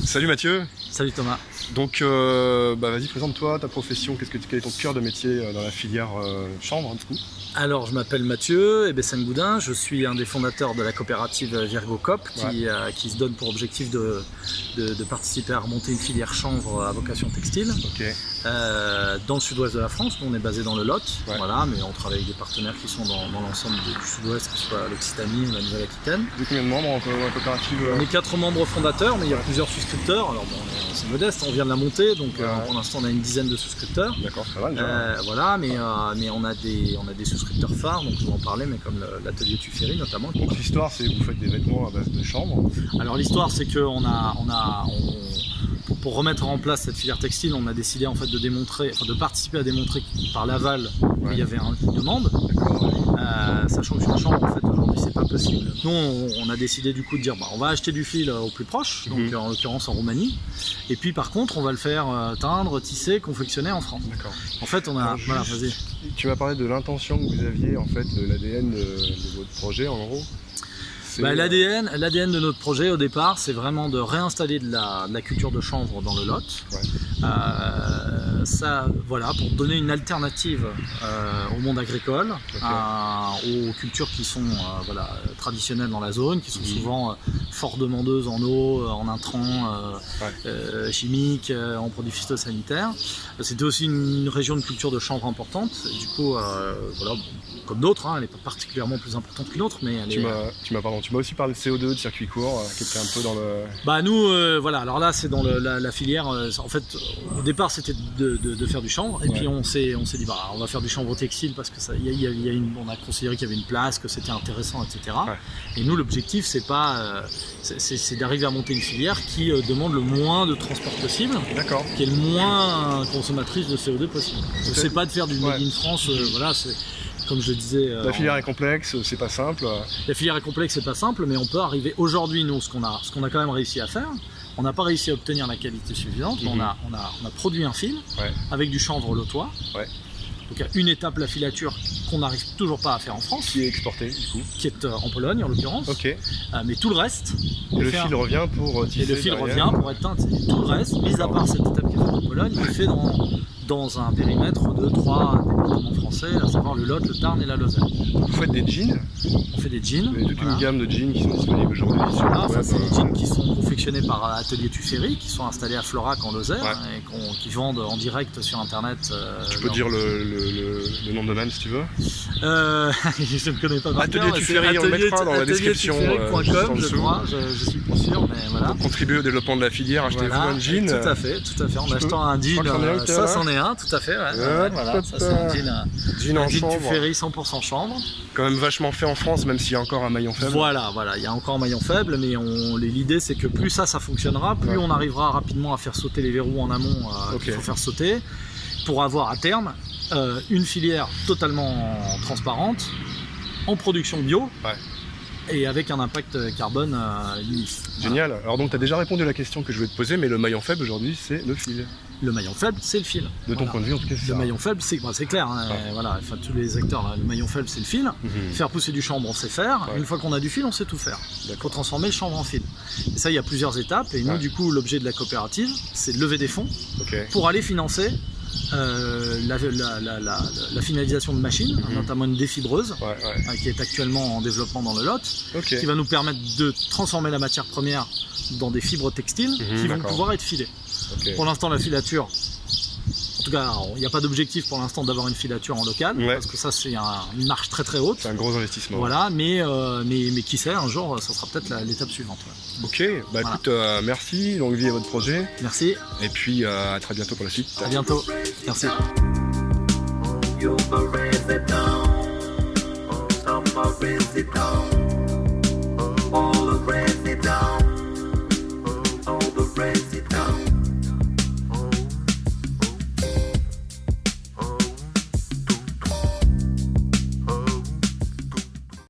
Salut Mathieu. Salut Thomas. Donc vas-y, présente-toi, ta profession, quel est ton cœur de métier dans la filière chanvre du coup? Alors je m'appelle Mathieu Ebessan-Goudin, je suis un des fondateurs de la coopérative Virgo Coop qui se donne pour objectif de participer à remonter une filière chanvre à vocation textile dans le sud-ouest de la France. Nous on est basé dans le Lot, voilà, mais on travaille avec des partenaires qui sont dans l'ensemble du sud-ouest, que ce soit l'Occitanie ou la Nouvelle-Aquitaine. Vous êtes combien de membres dans la coopérative? On est 4 membres fondateurs, mais il y a plusieurs souscripteurs. Alors bon, c'est modeste, on vient de la monter, donc pour l'instant on a une dizaine de souscripteurs. D'accord, ça va déjà. Voilà, mais on a des souscripteurs phares, donc je vais en parler, mais comme l'atelier Tuffery notamment. Donc l'histoire, c'est que vous faites des vêtements à base de chanvre. Alors l'histoire, c'est que pour remettre en place cette filière textile, on a décidé en fait de participer à démontrer que par l'aval il y avait une demande. Sachant que sur le chanvre, en fait, aujourd'hui, c'est pas possible. Nous, on a décidé du coup de dire, on va acheter du fil au plus proche, donc en l'occurrence en Roumanie, et puis par contre, on va le faire teindre, tisser, confectionner en France. D'accord. En fait, on a. Alors, voilà, vas-y. Tu m'as parlé de l'intention que vous aviez, en fait, de l'ADN de votre projet, en gros. L'ADN de notre projet au départ, c'est vraiment de réinstaller de la culture de chanvre dans le Lot. Voilà, pour donner une alternative au monde agricole, aux cultures qui sont traditionnelles dans la zone, qui sont souvent fort demandeuses en eau, en intrants chimiques, en produits phytosanitaires. C'était aussi une région de culture de chanvre importante. Et du coup, comme d'autres, elle n'est pas particulièrement plus importante qu'une autre, mais elle Tu m'as aussi parlé de CO2, de circuit court, qui était un peu dans le... Nous, voilà, alors là c'est dans la filière, en fait au départ c'était de faire du chanvre, et puis on s'est dit on va faire du chanvre textile parce que on a considéré qu'il y avait une place, que c'était intéressant, etc. Et nous l'objectif c'est d'arriver à monter une filière qui demande le moins de transport possible, qui est le moins consommatrice de CO2 possible. C'est pas de faire du Made in France, voilà, c'est... Comme je disais, la filière est complexe, c'est pas simple. La filière est complexe, c'est pas simple, mais on peut arriver aujourd'hui, nous, ce qu'on a quand même réussi à faire. On n'a pas réussi à obtenir la qualité suffisante, mais on a produit un fil avec du chanvre lotois. Donc il y a une étape, la filature, qu'on n'arrive toujours pas à faire en France. Qui est exportée, du coup. Qui est en Pologne, en l'occurrence. Mais tout le reste... Et le fil revient pour tisser. Et le fil revient pour être teint. Tout le reste, mis à part cette étape qui est faite en Pologne, il est fait dans un périmètre de 3 départements français, à savoir le Lot, le Tarn et la Lozère. Vous faites des jeans? On fait des jeans. Vous avez toute une gamme de jeans qui sont disponibles aujourd'hui sur le web. C'est des jeans qui sont confectionnés par l'atelier Tuffery, qui sont installés à Florac en Lozère, et qui vendent en direct sur internet. Tu peux dire le nom de domaine si tu veux. Je ne connais pas par Atelier Tuffery, on le mettra dans la description. Je crois, je suis pas sûr, mais voilà. Pour contribuer au développement de la filière, achetez-vous un jean. Tout à fait. En achetant un jean, ça c'en est un, tout à fait. Voilà, ça c'est un jean en chanvre. Tuffery 100% chanvre. Quand même vachement fait en France, même s'il y a encore un maillon faible. Voilà, il y a encore un maillon faible, mais l'idée c'est que plus ça fonctionnera, plus on arrivera rapidement à faire sauter les verrous en amont qu'il faut faire sauter, pour avoir à terme une filière totalement transparente, en production bio. Et avec un impact carbone limite. Génial. Alors donc tu as déjà répondu à la question que je voulais te poser, mais le maillon faible aujourd'hui c'est le fil. Le maillon faible c'est le fil. De ton point de vue en tout cas c'est ça. Le maillon faible c'est clair, voilà, enfin, tous les acteurs, le maillon faible c'est le fil. Faire pousser du chanvre on sait faire, une fois qu'on a du fil on sait tout faire. Il faut transformer le chanvre en fil. Et ça il y a plusieurs étapes, et nous du coup l'objet de la coopérative c'est de lever des fonds pour aller financer la finalisation de machines, notamment une défibreuse qui est actuellement en développement dans le Lot, qui va nous permettre de transformer la matière première dans des fibres textiles qui vont pouvoir être filées. Pour l'instant la filature, en tout cas il n'y a pas d'objectif pour l'instant d'avoir une filature en local, parce que ça c'est une marge très très haute. C'est un gros investissement. Voilà, mais qui sait, un jour ça sera peut-être l'étape suivante. Ok, écoute, merci, longue vie à votre projet. Merci. Et puis à très bientôt pour la suite. À bientôt, merci. You'll raise it down.